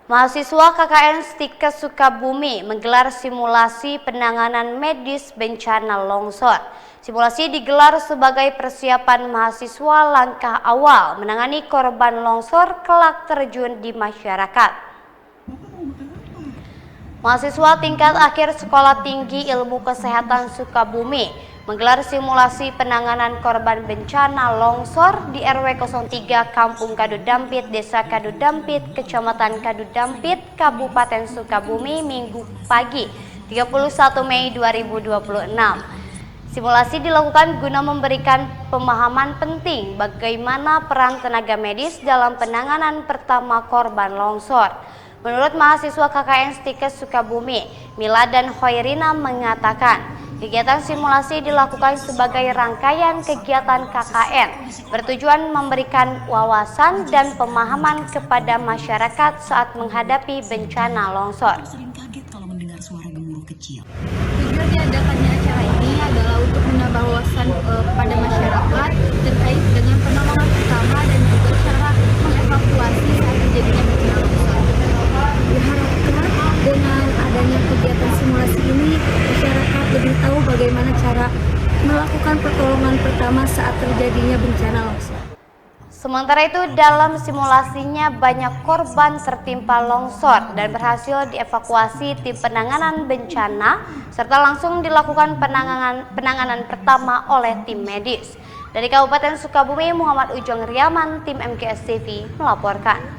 Mahasiswa KKN Stikes Sukabumi menggelar simulasi penanganan medis bencana longsor. Simulasi digelar sebagai persiapan mahasiswa langkah awal menangani korban longsor kelak terjun di masyarakat. Mahasiswa tingkat akhir Sekolah Tinggi Ilmu Kesehatan Sukabumi menggelar simulasi penanganan korban bencana longsor di RW 03 Kampung Kadudampit, Desa Kadudampit, Kecamatan Kadudampit, Kabupaten Sukabumi, Minggu pagi 31 Mei 2026. Simulasi dilakukan guna memberikan pemahaman penting bagaimana peran tenaga medis dalam penanganan pertama korban longsor. Menurut mahasiswa KKN Stikes Sukabumi, Mila dan Hoirina mengatakan, kegiatan simulasi dilakukan sebagai rangkaian kegiatan KKN bertujuan memberikan wawasan dan pemahaman kepada masyarakat saat menghadapi bencana longsor. Tujuan diadakannya acara ini adalah untuk menambah wawasan pada masyarakat terkait dengan penanganan pertama dan juga cara mengevakuasi saat terjadinya bencana longsor. Diharapkan dengan adanya kegiatan simulasi ini, masyarakat lebih tahu bagaimana cara melakukan pertolongan pertama saat terjadinya bencana longsor. Sementara itu, dalam simulasinya banyak korban tertimpa longsor dan berhasil dievakuasi tim penanganan bencana serta langsung dilakukan penanganan pertama oleh tim medis. Dari Kabupaten Sukabumi, Muhammad Ujong Riaman, tim MKS TV melaporkan.